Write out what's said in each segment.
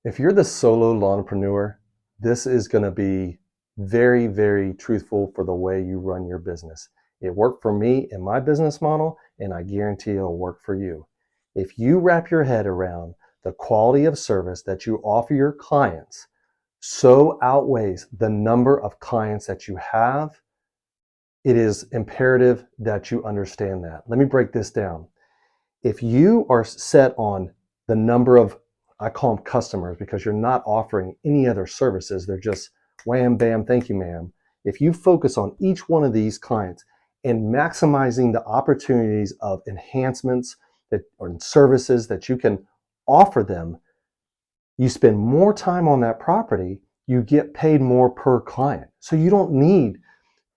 If you're the solo lawnpreneur, this is going to be very, very truthful for the way you run your business. It worked for me in my business model, and I guarantee it'll work for you. If you wrap your head around the quality of service that you offer your clients so outweighs the number of clients that you have, it is imperative that you understand that. Let me break this down. If you are set on the number of, I call them customers because you're not offering any other services, they're just wham, bam, thank you, ma'am. If you focus on each one of these clients and maximizing the opportunities of enhancements or services that you can offer them, you spend more time on that property, you get paid more per client. So you don't need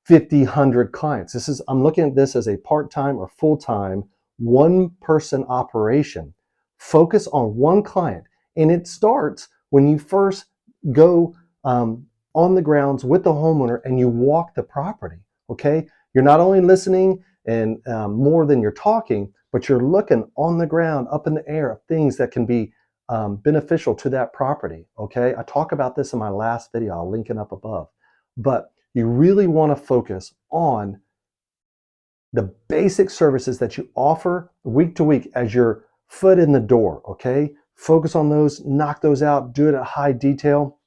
50, 100 clients. I'm looking at this as a part-time or full-time, one-person operation. Focus on one client. And it starts when you first go on the grounds with the homeowner and you walk the property, okay? You're not only listening and more than you're talking, but you're looking on the ground, up in the air, of things that can be beneficial to that property, okay? I talk about this in my last video. I'll link it up above. But you really want to focus on the basic services that you offer week to week as your foot in the door, okay? Focus on those, knock those out, do it at high detail,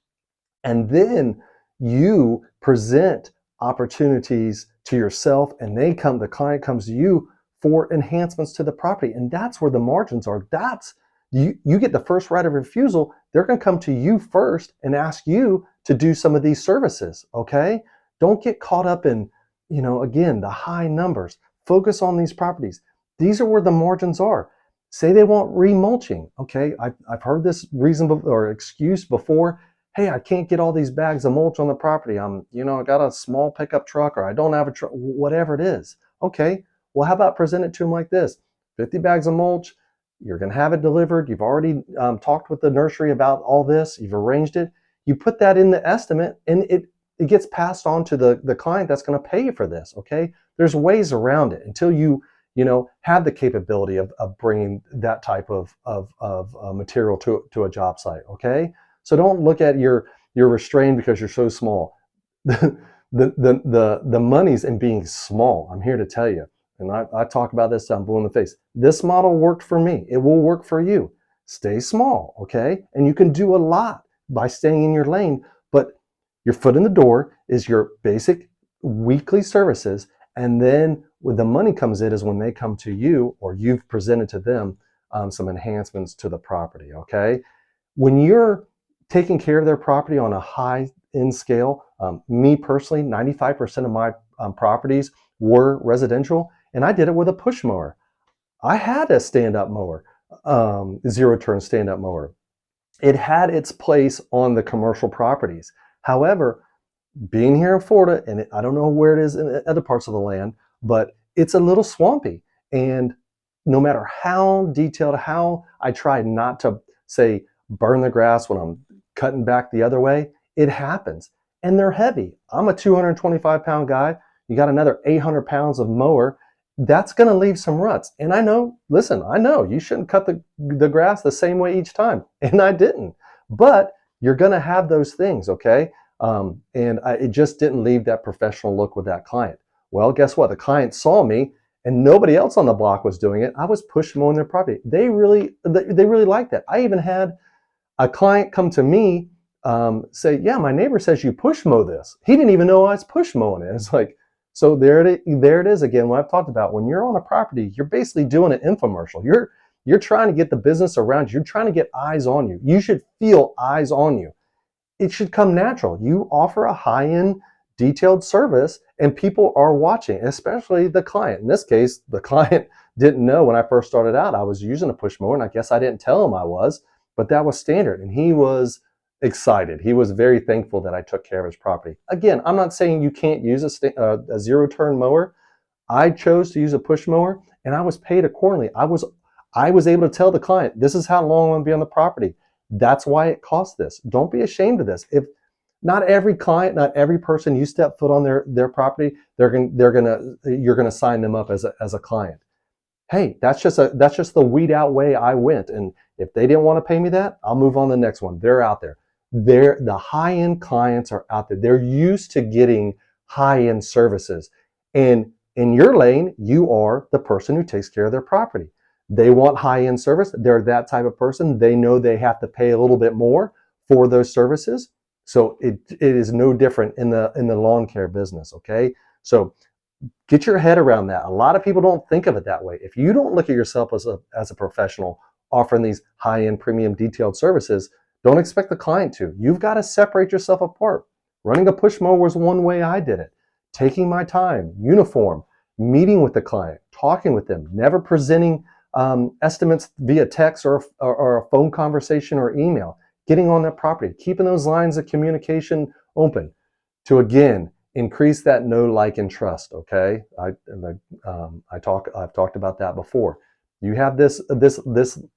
and then you present opportunities to yourself and the client comes to you for enhancements to the property. And that's where the margins are. You get the first right of refusal. They're going to come to you first and ask you to do some of these services, okay? Don't get caught up in, again, the high numbers. Focus on these properties. These are where the margins are. Say they want remulching. Okay, I've heard this reason or excuse before. Hey, I can't get all these bags of mulch on the property. I got a small pickup truck, or I don't have a truck, whatever it is. Okay, well, how about present it to them like this? 50 bags of mulch. You're going to have it delivered. You've already talked with the nursery about all this. You've arranged it. You put that in the estimate, and it gets passed on to the client that's going to pay you for this, okay? There's ways around it until you have the capability of bringing that type of material to a job site, okay? So don't look at you're restrained because you're so small. The money's in being small. I'm here to tell you, and I talk about this, I'm blue in the face. This model worked for me. It will work for you. Stay small, okay? And you can do a lot by staying in your lane, but your foot in the door is your basic weekly services, and then when the money comes in is when they come to you or you've presented to them some enhancements to the property, okay? When you're taking care of their property on a high-end scale, me personally, 95% of my properties were residential, and I did it with a push mower. I had a stand-up mower, zero-turn stand-up mower. It had its place on the commercial properties. However, being here in Florida, and I don't know where it is in other parts of the land, but it's a little swampy. And no matter how detailed, how I try not to say burn the grass when I'm cutting back the other way, it happens. And they're heavy. I'm a 225-pound guy. You got another 800 pounds of mower. That's going to leave some ruts. And I know, listen, I know you shouldn't cut the grass the same way each time. And I didn't. But you're going to have those things, okay? It just didn't leave that professional look with that client. Well, guess what? The client saw me and nobody else on the block was doing it. I was push mowing their property. They really liked that. I even had a client come to me, say, yeah, my neighbor says you push mow this. He didn't even know I was push mowing it. It's like, so there it is again, what I've talked about. When you're on a property, you're basically doing an infomercial. You're trying to get the business around you. You're trying to get eyes on you. You should feel eyes on you. It should come natural. You offer a high-end detailed service and people are watching, especially the client. In this case, the client didn't know when I first started out I was using a push mower, and I guess I didn't tell him I was, but that was standard, and he was excited. He was very thankful that I took care of his property. Again, I'm not saying you can't use a zero-turn mower. I chose to use a push mower, and I was paid accordingly. I was able to tell the client, this is how long I'm going to be on the property. That's why it costs this. Don't be ashamed of this. If not every client, not every person you step foot on their property, you're gonna sign them up as a client. hey, that's just the weed out way I went. And if they didn't want to pay me that, I'll move on to the next one. They're out there. The high end clients are out there. They're used to getting high end services. And in your lane, you are the person who takes care of their property. They want high end service. They're that type of person. They know they have to pay a little bit more for those services. So it is no different in the lawn care business. Okay. So get your head around that. A lot of people don't think of it that way. If you don't look at yourself as a professional offering these high-end premium detailed services, don't expect the client to. You've got to separate yourself apart. Running a push mower was one way I did it. Taking my time, uniform, meeting with the client, talking with them, never presenting estimates via text or a phone conversation or email, getting on that property, keeping those lines of communication open to, again, increase that know, like, and trust. Okay, I've talked about that before. You have this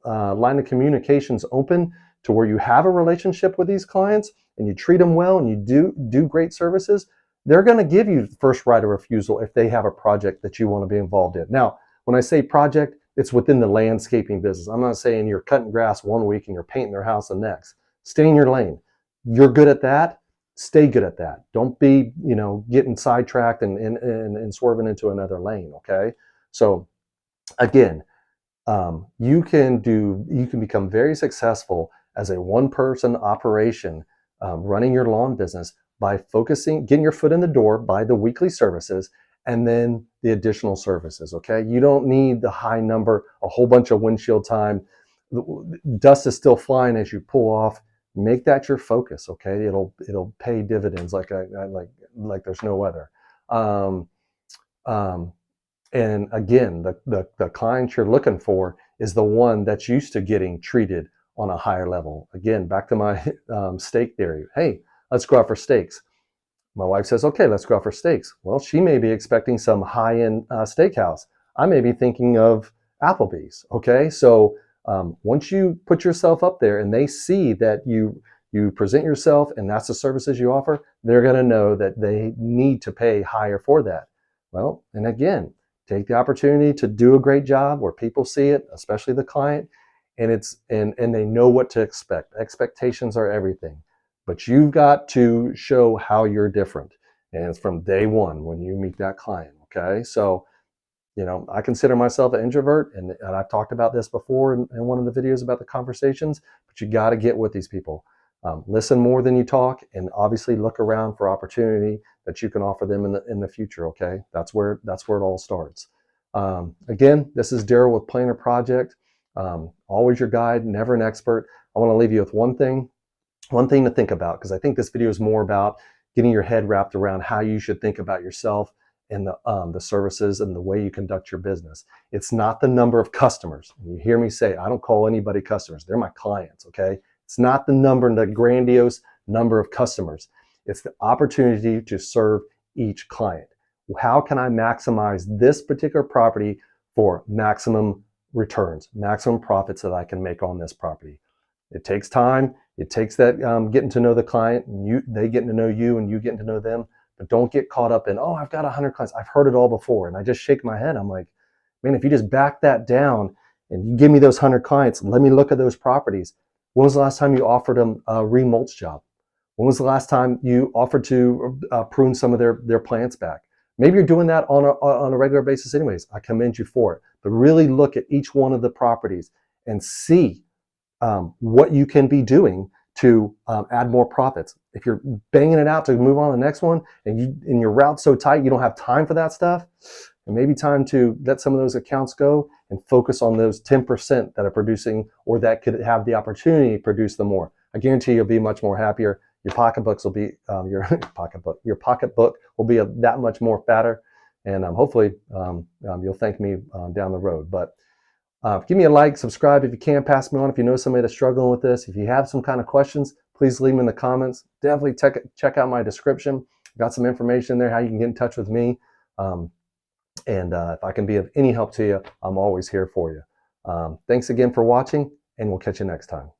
line of communications open to where you have a relationship with these clients and you treat them well and you do great services. They're going to give you first right of refusal if they have a project that you want to be involved in. Now, when I say project, it's within the landscaping business. I'm not saying you're cutting grass one week and you're painting their house the next. Stay in your lane. You're good at that. Stay good at that. Don't be, getting sidetracked and swerving into another lane. Okay. So again, you can become very successful as a one-person operation, running your lawn business by getting your foot in the door by the weekly services and then the additional services. Okay. You don't need the high number, a whole bunch of windshield time. Dust is still flying as you pull off. Make that your focus. Okay. It'll pay dividends like there's no other. And again, the client you're looking for is the one that's used to getting treated on a higher level. Again, back to my steak theory. Hey, let's go out for steaks. My wife says, okay, let's go out for steaks. Well, she may be expecting some high-end steakhouse. I may be thinking of Applebee's. Okay, so once you put yourself up there and they see that you present yourself and that's the services you offer, they're going to know that they need to pay higher for that. Well, and again, take the opportunity to do a great job where people see it, especially the client, and they know what to expect. Expectations are everything. But you've got to show how you're different. And it's from day one when you meet that client. Okay. So, I consider myself an introvert, and I've talked about this before in one of the videos about the conversations, but you got to get with these people. Listen more than you talk, and obviously look around for opportunity that you can offer them in the future. Okay. That's where it all starts. Again, this is Daryl with Planner Project. Always your guide, never an expert. I want to leave you with one thing to think about, because I think this video is more about getting your head wrapped around how you should think about yourself and the services and the way you conduct your business. It's not the number of customers. You hear me say, I don't call anybody customers. They're my clients. Okay. It's not the grandiose number of customers. It's the opportunity to serve each client. How can I maximize this particular property for maximum returns, maximum profits that I can make on this property? It takes time. It takes that getting to know the client, and they getting to know you, and you getting to know them. But don't get caught up in, oh, I've got 100 clients. I've heard it all before, and I just shake my head. I'm like, man, if you just back that down and you give me those 100 clients, let me look at those properties. When was the last time you offered them a remulch job? When was the last time you offered to prune some of their plants back? Maybe you're doing that on a regular basis anyways. I commend you for it. But really look at each one of the properties and see what you can be doing to add more profits. If you're banging it out to move on to the next one and your route's so tight you don't have time for that stuff, it may be time to let some of those accounts go and focus on those 10% that are producing or that could have the opportunity to produce them more. I guarantee you'll be much more happier. Your pocketbooks will be your pocketbook will be that much more fatter, and hopefully you'll thank me down the road. But give me a like, subscribe if you can, pass me on if you know somebody that's struggling with this. If you have some kind of questions, please leave them in the comments. Definitely check out my description. I've got some information there how you can get in touch with me. And if I can be of any help to you, I'm always here for you. Thanks again for watching, and we'll catch you next time.